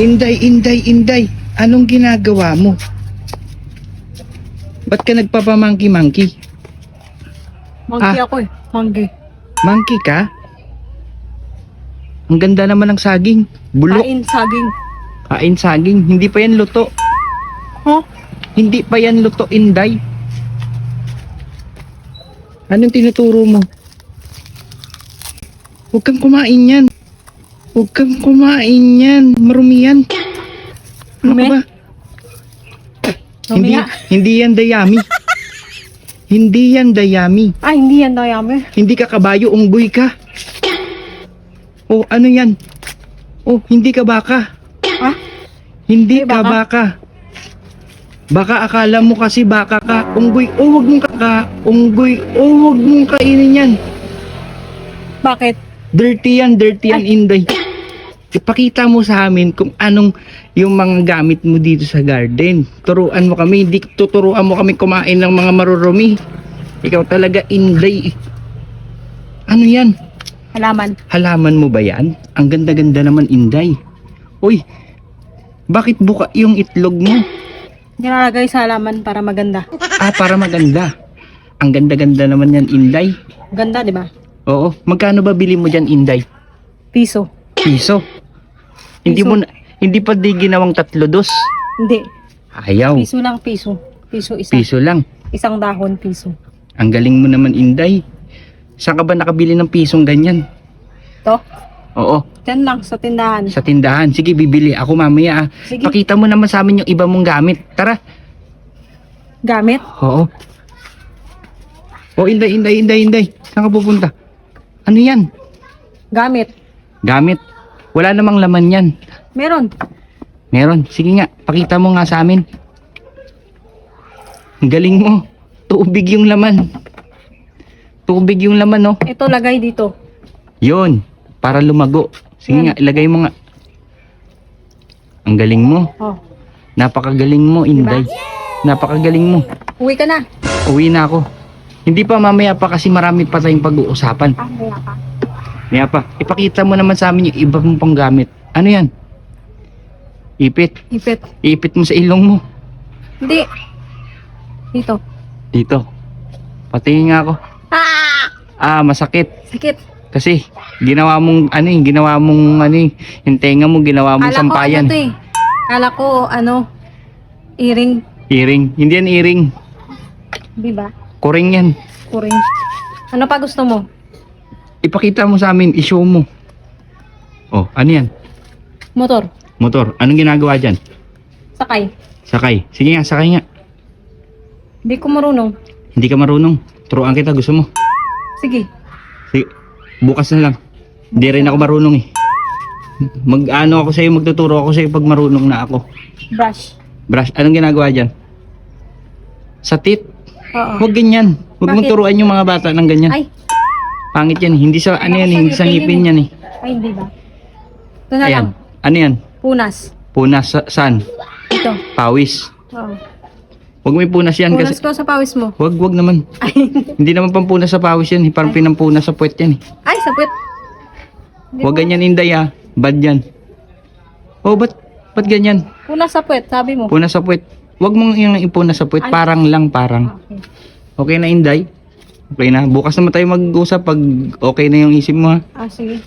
Inday, Inday, Inday. Anong ginagawa mo? Ba't ka nagpapamangki-mangki? Monkey ako eh. Monkey. Monkey ka? Ang ganda naman ng saging. Bulok. Kain, saging. Kain saging. Hindi pa yan luto. Huh? Hindi pa yan luto, Inday. Anong tinuturo mo? Huwag kang kumain yan. Huwag kang kumain yan. Marumi yan. Ano ka Marumi? ba? Marumi nga. Hindi yan dayami. Hindi yan dayami. Ah, hindi yan dayami. Hindi ka kabayo, unggoy ka. Oh, ano yan? Oh, hindi ka baka. Ah? Hindi Hindi ka baka? baka. Baka akala mo kasi baka ka. Unggoy, oh, wag mong unggoy, oh, wag mong kainin yan. Bakit? Dirty yan, Inday. Ipakita mo sa amin kung anong yung mga gamit mo dito sa garden. Turuan mo kami, hindi tuturuan mo kami kumain ng mga marurumi. Ikaw talaga, Inday. Ano yan? Halaman. Halaman mo ba yan? Ang ganda-ganda naman, Inday. Uy, bakit buka yung itlog mo? Nilalagay sa halaman para maganda. Ah, para maganda. Ang ganda-ganda naman yan, Inday. Ganda, di ba? Oo, magkano ba bili mo dyan, Inday? Piso. Piso. Hindi Piso. mo hindi pa di ginawang 3-2. Hindi. Ayaw. Piso lang, piso. Piso isa. Piso lang. Isang dahon, piso. Ang galing mo naman, Inday. Saan ka ba nakabili ng pisong ganyan? To? Oo, Diyan lang, sa tindahan. sa tindahan. Sige, bibili ako mamaya. Sige. Pakita mo naman sa amin yung iba mong gamit. Tara. Gamit? Oo. Oh, Inday, Inday, Inday, Inday. Saan ka pupunta? Ano yan? Gamit. Gamit. Wala namang laman yan. Meron. Meron. Sige nga, pakita mo nga sa amin. Ang galing mo. Tubig yung laman. Tubig yung laman, no? Ito, lagay dito. Yun. Para lumago. Sige Yan. nga, ilagay mo nga. Ang galing mo. Oh. Napakagaling mo, Inday. Napakagaling mo. Uwi ka na. Uwi na ako. Hindi pa, mamaya pa kasi marami pa tayong pag-uusapan. Ah, kaya ka. Maya pa, ipakita mo naman sa amin yung iba mong panggamit. Ano yan? Ipit. Ipit. Ipit mo sa ilong mo. Hindi. Dito. Dito. Patingin nga ako. Ah! Ah, masakit. Sakit. Kasi ginawa mong yung tenga mo ginawa mong sampayan. Ano to eh. Kala ko, earring. Earring. Hindi yan earring. Di ba? Kuring yan. Kuring. Ano pa gusto mo? Ipakita mo sa amin, i-show mo. Oh, ano yan? Motor. Motor. Anong ginagawa dyan? Sakay. Sakay. Sige nga, sakay nga. Di ko marunong. Hindi ka marunong. Turuan kita, gusto mo. Sige. Sige. Bukas na lang. Hindi rin ako marunong eh. Mag-ano ako sa'yo, magtuturo ako sa'yo pag marunong na ako. Brush. Brush. Anong ginagawa dyan? Sa tit. Oo. Huwag ganyan. Huwag mong Bakit? turuan yung mga bata ng ganyan. Ay. Pangit yan. Hindi sa ano yan, hindi sa ngipin yan eh. Ay, hindi ba? Ito na lang. Ayan. Ano yan? Punas. Punas saan? Ito. Pawis. Oo. Huwag may punas yan Punas kasi. ko sa pawis mo. Wag naman. Ay. Hindi naman pampunas sa pawis yan. Parang pinampunas sa puwet yan eh. Ay, sapit. Hindi Huwag mo- ganyan, Inday ah. Bad yan. Oh, ba't ganyan? Punas sa puwet, sabi mo. Punas sa puwet. Huwag mong yung ipunas sa puwet. Ay. Parang lang, parang. Okay. Okay na, Inday? Okay na. Bukas naman tayo mag-usap pag okay na yung isip mo ha. Ah, sige.